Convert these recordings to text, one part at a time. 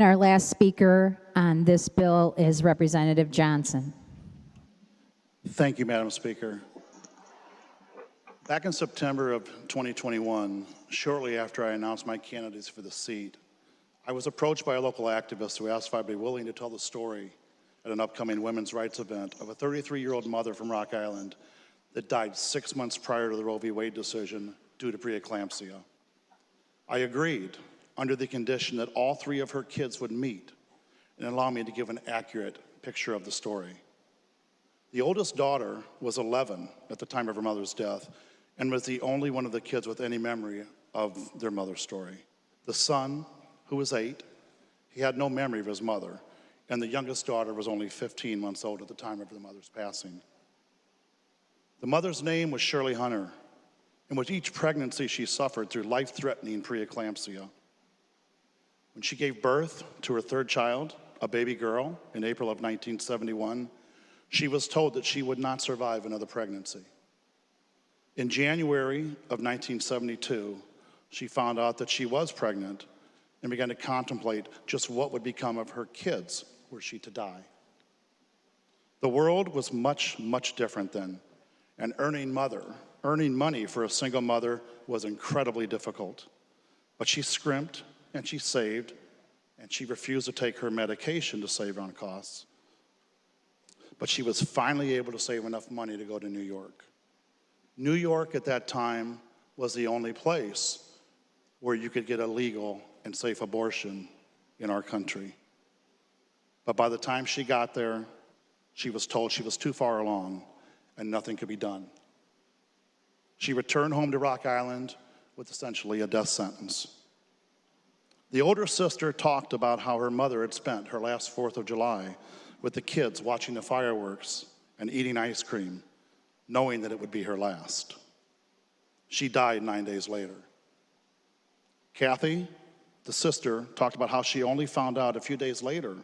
Our last speaker on this bill is Representative Johnson. Thank you, Madam Speaker. Back in September of 2021, shortly after I announced my candidacy for the seat, I was approached by a local activist who asked if I'd be willing to tell the story at an upcoming women's rights event of a 33-year-old mother from Rock Island that died 6 months prior to the Roe v. Wade decision due to preeclampsia. I agreed under the condition that all three of her kids would meet and allow me to give an accurate picture of the story. The oldest daughter was 11 at the time of her mother's death and was the only one of the kids with any memory of their mother's story. The son, who was 8, he had no memory of his mother, and the youngest daughter was only 15 months old at the time of the mother's passing. The mother's name was Shirley Hunter, and with each pregnancy she suffered through life-threatening preeclampsia. When she gave birth to her third child, a baby girl, in April of 1971, she was told that she would not survive another pregnancy. In January of 1972, she found out that she was pregnant and began to contemplate just what would become of her kids were she to die. The world was much, much different then, and earning money for a single mother was incredibly difficult. But she scrimped and she saved, and she refused to take her medication to save on costs. But she was finally able to save enough money to go to New York. New York at that time was the only place where you could get a legal and safe abortion in our country. But by the time she got there, she was told she was too far along and nothing could be done. She returned home to Rock Island with essentially a death sentence. The older sister talked about how her mother had spent her last 4th of July with the kids watching the fireworks and eating ice cream, knowing that it would be her last. She died 9 days later. Kathy, the sister, talked about how she only found out a few days later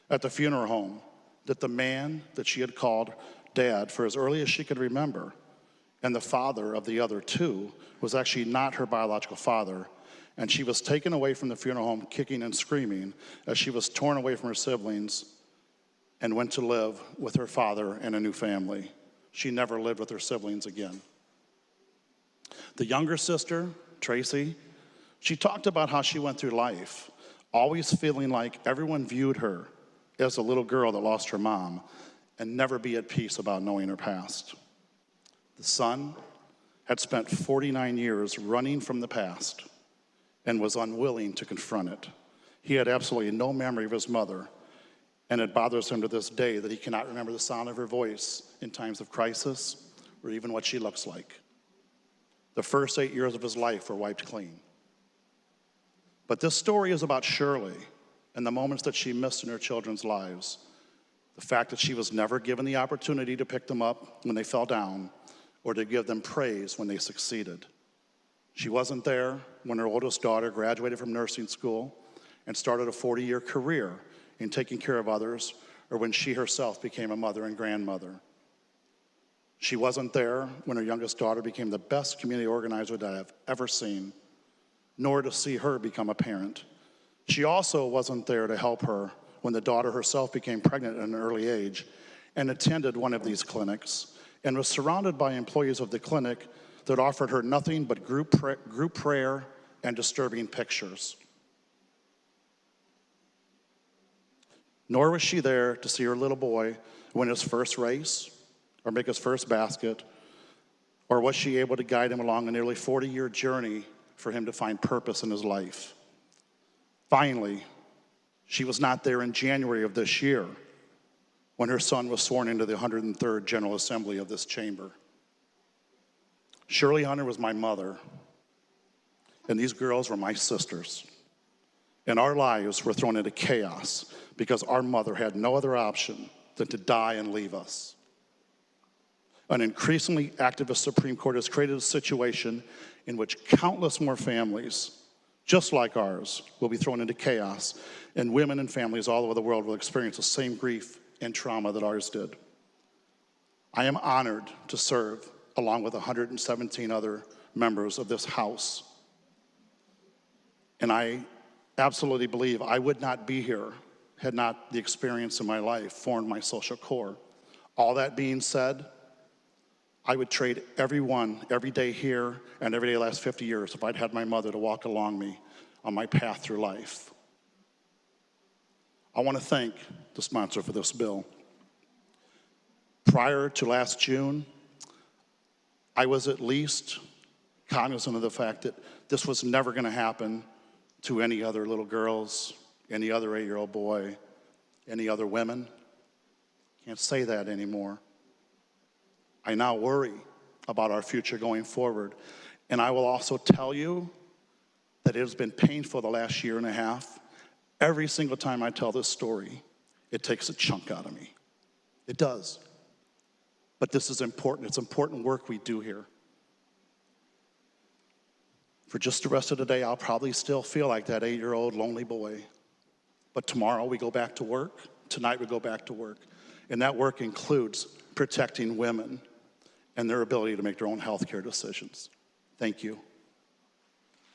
at the funeral home that the man that she had called Dad for as early as she could remember, and the father of the other two, was actually not her biological father, and she was taken away from the funeral home kicking and screaming as she was torn away from her siblings and went to live with her father and a new family. She never lived with her siblings again. The younger sister, Tracy, she talked about how she went through life, always feeling like everyone viewed her as a little girl that lost her mom and never be at peace about knowing her past. The son had spent 49 years running from the past and was unwilling to confront it. He had absolutely no memory of his mother, and it bothers him to this day that he cannot remember the sound of her voice in times of crisis or even what she looks like. The first 8 years of his life were wiped clean. But this story is about Shirley and the moments that she missed in her children's lives. The fact that she was never given the opportunity to pick them up when they fell down or to give them praise when they succeeded. She wasn't there when her oldest daughter graduated from nursing school and started a 40-year career in taking care of others, or when she herself became a mother and grandmother. She wasn't there when her youngest daughter became the best community organizer that I've ever seen, nor to see her become a parent. She also wasn't there to help her when the daughter herself became pregnant at an early age and attended one of these clinics and was surrounded by employees of the clinic that offered her nothing but group prayer and disturbing pictures. Nor was she there to see her little boy win his first race or make his first basket, or was she able to guide him along a nearly 40-year journey for him to find purpose in his life. Finally, she was not there in January of this year when her son was sworn into the 103rd General Assembly of this chamber. Shirley Hunter was my mother, and these girls were my sisters. And our lives were thrown into chaos because our mother had no other option than to die and leave us. An increasingly activist Supreme Court has created a situation in which countless more families, just like ours, will be thrown into chaos, and women and families all over the world will experience the same grief and trauma that ours did. I am honored to serve along with 117 other members of this House. And I absolutely believe I would not be here had not the experience in my life formed my social core. All that being said, I would trade every day here and every day the last 50 years if I'd had my mother to walk along me on my path through life. I want to thank the sponsor for this bill. Prior to last June, I was at least cognizant of the fact that this was never going to happen to any other little girls, any other 8-year-old boy, any other women. Can't say that anymore. I now worry about our future going forward. And I will also tell you that it has been painful the last year and a half. Every single time I tell this story, it takes a chunk out of me. It does. But this is important. It's important work we do here. For just the rest of the day, I'll probably still feel like that 8-year-old lonely boy. But tomorrow we go back to work. Tonight we go back to work. And that work includes protecting women and their ability to make their own health care decisions. Thank you.